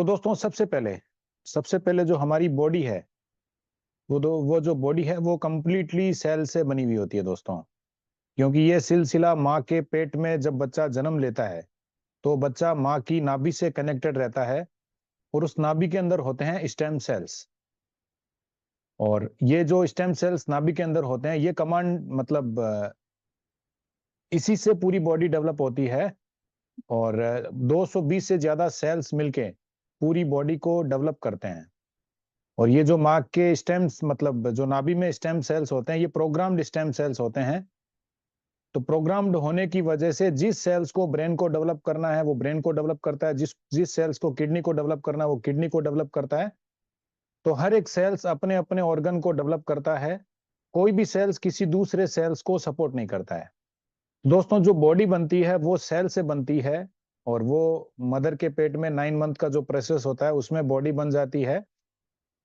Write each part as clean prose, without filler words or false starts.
तो दोस्तों सबसे पहले जो हमारी बॉडी है, वो जो बॉडी है वो कंप्लीटली सेल से बनी हुई होती है दोस्तों। क्योंकि ये सिलसिला माँ के पेट में जब बच्चा जन्म लेता है तो बच्चा माँ की नाभि से कनेक्टेड रहता है, और उस नाभि के अंदर होते हैं स्टेम सेल्स। और ये जो स्टेम सेल्स नाभि के अंदर होते हैं, ये कमांड मतलब इसी से पूरी बॉडी डेवलप होती है। और 220 से ज्यादा सेल्स मिलके पूरी बॉडी को डेवलप करते हैं। और ये जो माँ के स्टेम्स मतलब जो नाभि में स्टेम सेल्स होते हैं, ये प्रोग्राम्ड स्टेम सेल्स होते हैं। तो प्रोग्राम्ड होने की वजह से जिस सेल्स को ब्रेन को डेवलप करना है वो ब्रेन को डेवलप करता है, जिस जिस सेल्स को किडनी को डेवलप करना है वो किडनी को डेवलप करता है। तो हर एक सेल्स अपने अपने ऑर्गन को डेवलप करता है। कोई भी सेल्स किसी दूसरे सेल्स को सपोर्ट नहीं करता है। दोस्तों जो बॉडी बनती है वो सेल से बनती है। और वो मदर के पेट में 9 मंथ का जो प्रोसेस होता है उसमें बॉडी बन जाती है।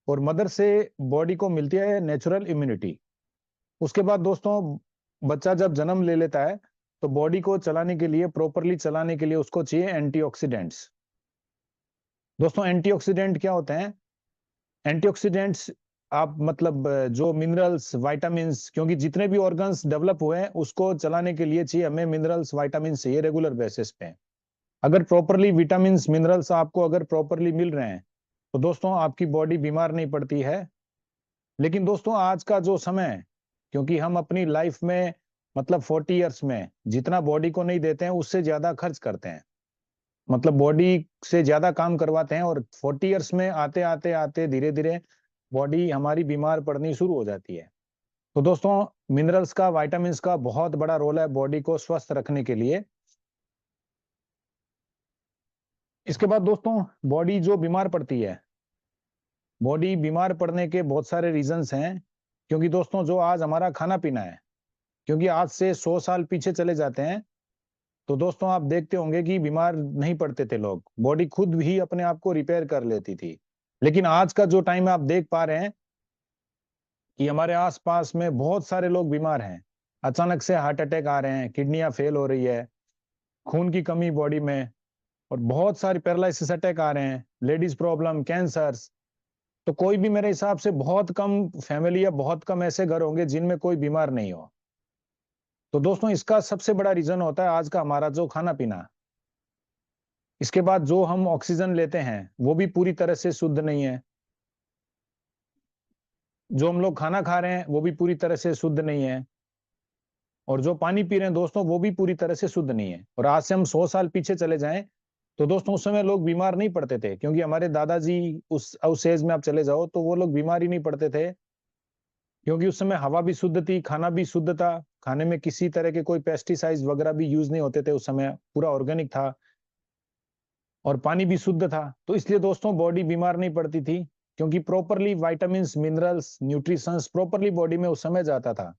और मदर से बॉडी को मिलती है नेचुरल इम्यूनिटी। उसके बाद दोस्तों बच्चा जब जन्म ले लेता है तो बॉडी को चलाने के लिए, प्रॉपरली चलाने के लिए उसको चाहिए एंटीऑक्सीडेंट्स। दोस्तों एंटीऑक्सीडेंट क्या होते हैं? एंटीऑक्सीडेंट्स आप मतलब जो मिनरल्स, विटामिन्स, क्योंकि जितने भी ऑर्गन्स डेवलप हुए हैं उसको चलाने के लिए चाहिए हमें मिनरल्स, विटामिन चाहिए रेगुलर बेसिस पे। अगर प्रॉपरली विटामिन्स, मिनरल्स आपको अगर प्रॉपरली मिल रहे हैं तो दोस्तों आपकी बॉडी बीमार नहीं पड़ती है। लेकिन दोस्तों आज का जो समय है, क्योंकि हम अपनी लाइफ में मतलब 40 ईयर्स में जितना बॉडी को नहीं देते हैं उससे ज्यादा खर्च करते हैं। मतलब बॉडी से ज्यादा काम करवाते हैं, और 40 ईयर्स में आते आते आते धीरे धीरे बॉडी हमारी बीमार पड़नी शुरू हो जाती है। तो दोस्तों मिनरल्स का, विटामिन्स का बहुत बड़ा रोल है बॉडी को स्वस्थ रखने के लिए। इसके बाद दोस्तों बॉडी जो बीमार पड़ती है, बॉडी बीमार पड़ने के बहुत सारे रीजंस हैं। क्योंकि दोस्तों जो आज हमारा खाना पीना है, क्योंकि आज से 100 साल पीछे चले जाते हैं तो दोस्तों आप देखते होंगे कि बीमार नहीं पड़ते थे लोग, बॉडी खुद ही अपने आप को रिपेयर कर लेती थी। लेकिन आज का जो टाइम है आप देख पा रहे हैं कि हमारे आसपास में बहुत सारे लोग बीमार हैं। अचानक से हार्ट अटैक आ रहे हैं, किडनियां फेल हो रही है, खून की कमी बॉडी में, और बहुत सारी पैरालिसिस अटैक आ रहे हैं, लेडीज प्रॉब्लम, कैंसर्स। तो कोई भी मेरे हिसाब से बहुत कम फैमिली या बहुत कम ऐसे घर होंगे जिनमें कोई बीमार नहीं हो। तो दोस्तों इसका सबसे बड़ा रीजन होता है आज का हमारा जो खाना पीना। इसके बाद जो हम ऑक्सीजन लेते हैं वो भी पूरी तरह से शुद्ध नहीं है। जो हम लोग खाना खा रहे हैं वो भी पूरी तरह से शुद्ध नहीं है। और जो पानी पी रहे हैं दोस्तों वो भी पूरी तरह से शुद्ध नहीं है। और आज से हम 100 साल पीछे चले जाएं तो दोस्तों उस समय लोग बीमार नहीं पड़ते थे, क्योंकि हमारे दादाजी उस एज में आप चले जाओ तो वो लोग बीमार ही नहीं पड़ते थे। क्योंकि उस समय हवा भी शुद्ध थी, खाना भी शुद्ध था, खाने में किसी तरह के कोई पेस्टिसाइड्स वगैरह भी यूज नहीं होते थे, उस समय पूरा ऑर्गेनिक था। और पानी भी शुद्ध था, तो इसलिए दोस्तों बॉडी बीमार नहीं पड़ती थी। क्योंकि properly vitamins, minerals, nutritions properly body में उस समय जाता था,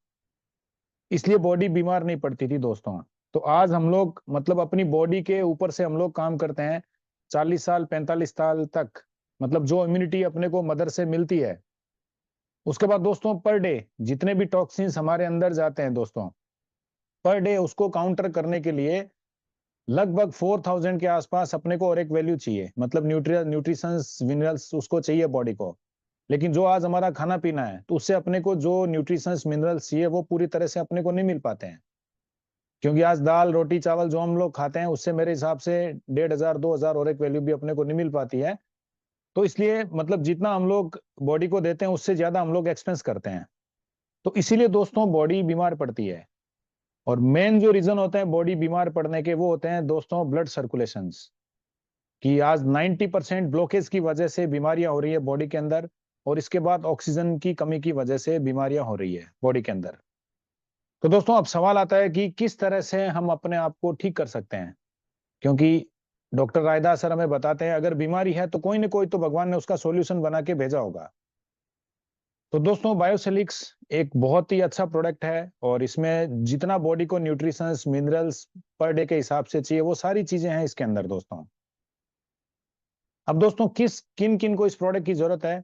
इसलिए बॉडी बीमार नहीं पड़ती थी दोस्तों। तो आज हम लोग मतलब अपनी बॉडी के ऊपर से हम लोग काम करते हैं 40 साल, 45 साल तक, मतलब जो इम्यूनिटी अपने को मदर से मिलती है। उसके बाद दोस्तों पर डे जितने भी टॉक्सिन्स हमारे अंदर जाते हैं दोस्तों, पर डे उसको काउंटर करने के लिए लगभग 4000 के आसपास अपने को और एक वैल्यू चाहिए, मतलब न्यूट्रिशंस, मिनरल्स उसको चाहिए बॉडी को। लेकिन जो आज हमारा खाना पीना है तो उससे अपने को जो न्यूट्रिशंस, मिनरल्स चाहिए वो पूरी तरह से अपने को नहीं मिल पाते हैं। क्योंकि आज दाल, रोटी, चावल जो हम लोग खाते हैं उससे मेरे हिसाब से 1500, 2000 और एक वैल्यू भी अपने को नहीं मिल पाती है। तो इसलिए मतलब जितना हम लोग बॉडी को देते हैं उससे ज्यादा हम लोग एक्सपेंस करते हैं। तो इसीलिए दोस्तों बॉडी बीमार पड़ती है। और मेन जो रीजन होते हैं बॉडी बीमार पड़ने के वो होते हैं दोस्तों ब्लड सर्कुलेशंस। कि आज 90% ब्लॉकेज की वजह से बीमारियां हो रही है बॉडी के अंदर। और इसके बाद ऑक्सीजन की कमी की वजह से बीमारियां हो रही है बॉडी के अंदर। तो दोस्तों अब सवाल आता है कि किस तरह से हम अपने आप को ठीक कर सकते हैं। क्योंकि डॉक्टर रायदास सर हमें बताते हैं अगर बीमारी है तो कोई ना कोई तो भगवान ने उसका सॉल्यूशन बना के भेजा होगा। तो दोस्तों बायोसेलिक्स एक बहुत ही अच्छा प्रोडक्ट है, और इसमें जितना बॉडी को न्यूट्रिशंस, मिनरल्स पर डे के हिसाब से चाहिए वो सारी चीजें हैं इसके अंदर दोस्तों। अब दोस्तों किन किन को इस प्रोडक्ट की जरूरत है?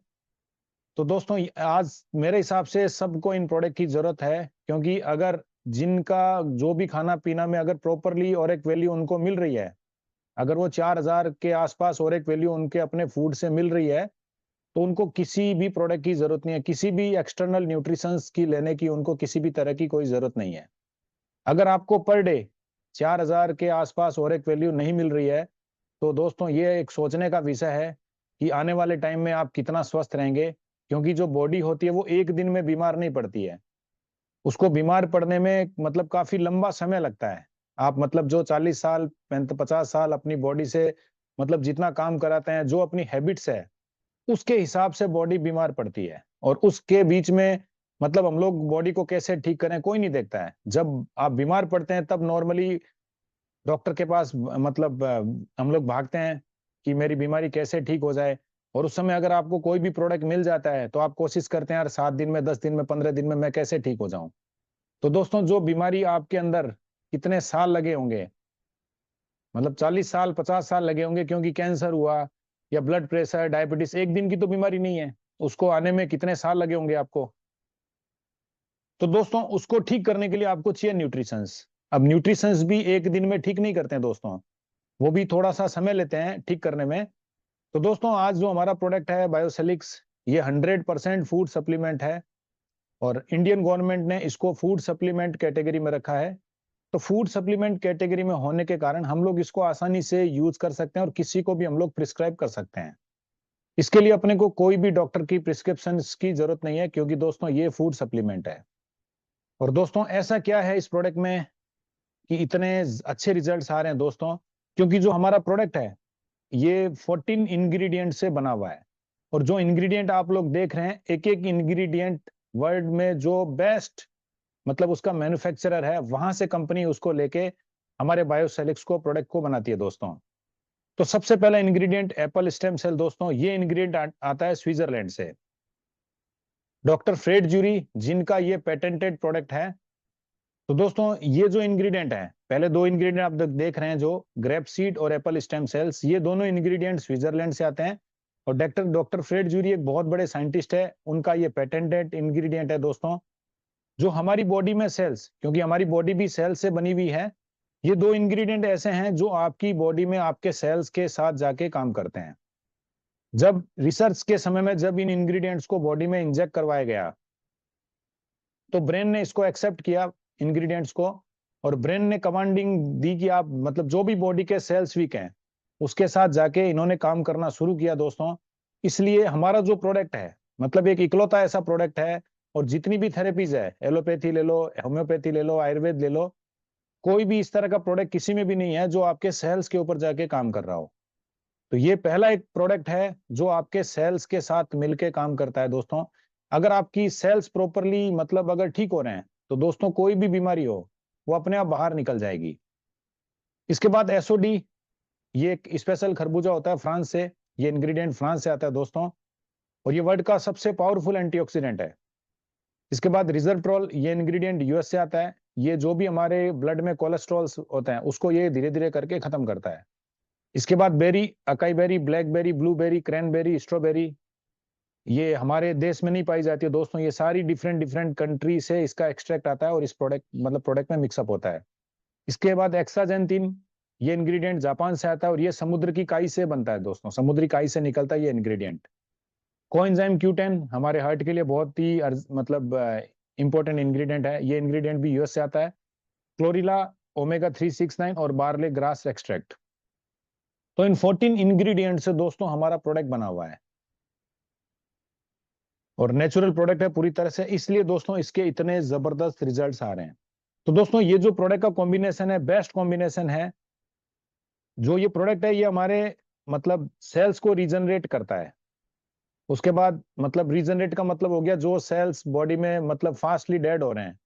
तो दोस्तों आज मेरे हिसाब से सबको इन प्रोडक्ट की जरूरत है। क्योंकि अगर जिनका जो भी खाना पीना में अगर प्रॉपरली और एक वैल्यू उनको मिल रही है अगर वो 4000 के आसपास और एक वैल्यू उनके अपने फूड से मिल रही है, तो उनको किसी भी प्रोडक्ट की जरूरत नहीं है, किसी भी एक्सटर्नल न्यूट्रिशंस की लेने की उनको किसी भी तरह की कोई जरूरत नहीं है। अगर आपको पर डे 4000 के आसपास और एक वैल्यू नहीं मिल रही है, तो दोस्तों ये एक सोचने का विषय है कि आने वाले टाइम में आप कितना स्वस्थ रहेंगे, क्योंकि जो बॉडी होती है वो एक दिन में बीमार नहीं पड़ती है। उसको बीमार पड़ने में मतलब काफी लंबा समय लगता है। आप मतलब जो 40 साल 50 साल अपनी बॉडी से मतलब जितना काम कराते हैं, जो अपनी हैबिट्स है उसके हिसाब से बॉडी बीमार पड़ती है। और उसके बीच में मतलब हम लोग बॉडी को कैसे ठीक करें कोई नहीं देखता है। जब आप बीमार पड़ते हैं तब नॉर्मली डॉक्टर के पास मतलब हम लोग भागते हैं कि मेरी बीमारी कैसे ठीक हो जाए। और उस समय अगर आपको कोई भी प्रोडक्ट मिल जाता है तो आप कोशिश करते हैं यार 7 दिन में, 10 दिन में, 15 दिन में मैं कैसे ठीक हो जाऊं। तो दोस्तों जो बीमारी आपके अंदर कितने साल लगे होंगे, मतलब 40 साल 50 साल लगे होंगे, क्योंकि कैंसर हुआ या ब्लड प्रेशर डायबिटीज एक दिन की तो बीमारी नहीं है, उसको आने में कितने साल लगे होंगे आपको। तो दोस्तों उसको ठीक करने के लिए आपको चाहिए न्यूट्रिशंस। अब न्यूट्रिशंस भी एक दिन में ठीक नहीं करते हैं दोस्तों, वो भी थोड़ा सा समय लेते हैं ठीक करने में। तो दोस्तों आज जो हमारा प्रोडक्ट है बायोसेलिक्स, ये 100% फूड सप्लीमेंट है और इंडियन गवर्नमेंट ने इसको फूड सप्लीमेंट कैटेगरी में रखा है। तो फूड सप्लीमेंट कैटेगरी में होने के कारण हम लोग इसको आसानी से यूज कर सकते हैं और किसी को भी हम लोग प्रिस्क्राइब कर सकते हैं। इसके लिए अपने को कोई भी डॉक्टर की प्रिस्क्रिप्शन की जरूरत नहीं है, क्योंकि दोस्तों ये फूड सप्लीमेंट है। और दोस्तों ऐसा क्या है इस प्रोडक्ट में कि इतने अच्छे रिजल्ट्स आ रहे हैं दोस्तों, क्योंकि जो हमारा प्रोडक्ट है ये 14 इंग्रेडिएंट से बना हुआ है। और जो इंग्रेडिएंट आप लोग देख रहे हैं, एक एक इंग्रेडिएंट वर्ल्ड में जो बेस्ट मतलब उसका मैन्युफैक्चरर है वहां से कंपनी उसको लेके हमारे बायोसेलिक्स को प्रोडक्ट को बनाती है दोस्तों। तो सबसे पहला इंग्रेडिएंट एप्पल स्टेम सेल दोस्तों, ये इंग्रेडिएंट आता है स्विट्जरलैंड से। डॉक्टर फ्रेड ज्यूरी जिनका ये पेटेंटेड प्रोडक्ट है। तो दोस्तों ये जो इंग्रेडिएंट है, पहले दो इंग्रेडिएंट आप देख रहे हैं जो ग्रेप सीड और एप्पल स्टेम सेल्स, ये दोनों इंग्रेडिएंट स्विट्जरलैंड से आते हैं। और डॉक्टर डॉक्टर फ्रेड ज्यूरी एक बहुत बड़े साइंटिस्ट है, उनका ये पेटेंटेड इंग्रेडिएंट है दोस्तों। जो हमारी बॉडी में सेल्स, क्योंकि हमारी बॉडी भी सेल्स से बनी हुई है, ये दो इंग्रेडिएंट ऐसे हैं जो आपकी बॉडी में आपके सेल्स के साथ जाके काम करते हैं। जब रिसर्च के समय में जब इन इंग्रेडिएंट्स को बॉडी में इंजेक्ट करवाया गया, तो ब्रेन ने इसको एक्सेप्ट किया इंग्रेडिएंट्स को, और ब्रेन ने कमांडिंग दी कि आप मतलब जो भी बॉडी के सेल्स वीक हैं उसके साथ जाके इन्होंने काम करना शुरू किया दोस्तों। इसलिए हमारा जो प्रोडक्ट है मतलब एक इकलौता ऐसा प्रोडक्ट है। और जितनी भी थेरेपीज है, एलोपैथी ले लो, होम्योपैथी ले लो, आयुर्वेद ले लो, कोई भी इस तरह का प्रोडक्ट किसी में भी नहीं है जो आपके सेल्स के ऊपर जाके काम कर रहा हो। तो ये पहला एक प्रोडक्ट है जो आपके सेल्स के साथ मिलके काम करता है दोस्तों। अगर आपकी सेल्स प्रॉपरली मतलब अगर ठीक हो रहे हैं तो दोस्तों कोई भी बीमारी हो वो अपने आप बाहर निकल जाएगी। इसके बाद एसओडी, ये एक स्पेशल खरबूजा होता है फ्रांस से, ये इंग्रेडिएंट फ्रांस से आता है दोस्तों, और ये वर्ल्ड का सबसे पावरफुल एंटीऑक्सीडेंट है। इसके बाद रिजर्ट्रॉल, ये इंग्रेडिएंट यूएस से आता है, ये जो भी हमारे ब्लड में कोलेस्ट्रॉल होता है उसको ये धीरे धीरे करके खत्म करता है। इसके बाद berry, acai berry, blackberry, blueberry, cranberry, strawberry, ये हमारे देश में नहीं पाई जाती है दोस्तों, ये सारी डिफरेंट डिफरेंट कंट्री से इसका एक्सट्रैक्ट आता है और इस प्रोडक्ट मतलब प्रोडक्ट में मिक्सअप होता है। इसके बाद एक्साजेंथिन, ये इंग्रेडिएंट जापान से आता है और ये समुद्र की काई से बनता है दोस्तों, समुद्री काई से निकलता है ये इंग्रेडिएंट। कोएंजाइम Q10 हमारे हार्ट के लिए बहुत ही मतलब इंपॉर्टेंट इंग्रेडिएंट है, ये इंग्रेडिएंट भी यूएस से आता है। क्लोरिला, ओमेगा 369 और बार्ले ग्रास एक्सट्रैक्ट। तो इन 14 इंग्रेडिएंट से दोस्तों हमारा प्रोडक्ट बना हुआ है और नेचुरल प्रोडक्ट है पूरी तरह से, इसलिए दोस्तों इसके इतने जबरदस्त रिजल्ट्स आ रहे हैं। तो दोस्तों ये जो प्रोडक्ट का कॉम्बिनेशन है बेस्ट कॉम्बिनेशन है। जो ये प्रोडक्ट है ये हमारे मतलब सेल्स को रीजनरेट करता है। उसके बाद मतलब रीजनरेट का मतलब हो गया जो सेल्स बॉडी में मतलब फास्टली डेड हो रहे हैं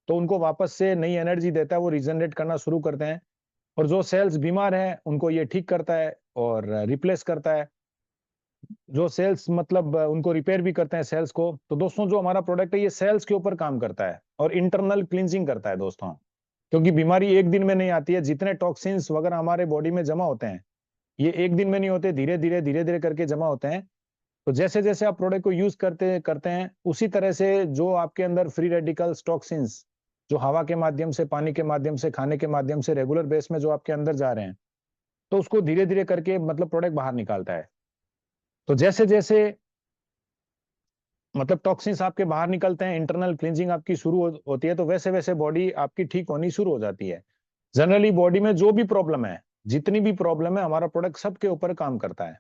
तो उनको वापस से नई एनर्जी देता है, वो रीजनरेट करना शुरू करते हैं। और जो सेल्स बीमार हैं उनको ये ठीक करता है और रिप्लेस करता है। जो सेल्स मतलब उनको रिपेयर भी करते हैं सेल्स को। तो दोस्तों जो हमारा प्रोडक्ट है ये सेल्स के ऊपर काम करता है और इंटरनल क्लींजिंग करता है दोस्तों, क्योंकि बीमारी एक दिन में नहीं आती है। जितने टॉक्सिन्स वगैरह हमारे बॉडी में जमा होते हैं ये एक दिन में नहीं होते, धीरे धीरे करके जमा होते हैं। तो जैसे जैसे आप प्रोडक्ट को यूज करते करते हैं उसी तरह से जो आपके अंदर फ्री रेडिकल्स टॉक्सिन्स जो हवा के माध्यम से, पानी के माध्यम से, खाने के माध्यम से रेगुलर बेस में जो आपके अंदर जा रहे हैं तो उसको धीरे धीरे करके मतलब प्रोडक्ट बाहर निकालता है। तो जैसे जैसे मतलब टॉक्सिन्स आपके बाहर निकलते हैं, इंटरनल क्लींजिंग आपकी शुरू होती है, तो वैसे वैसे बॉडी आपकी ठीक होनी शुरू हो जाती है। जनरली बॉडी में जो भी प्रॉब्लम है, जितनी भी प्रॉब्लम है, हमारा प्रोडक्ट सबके ऊपर काम करता है।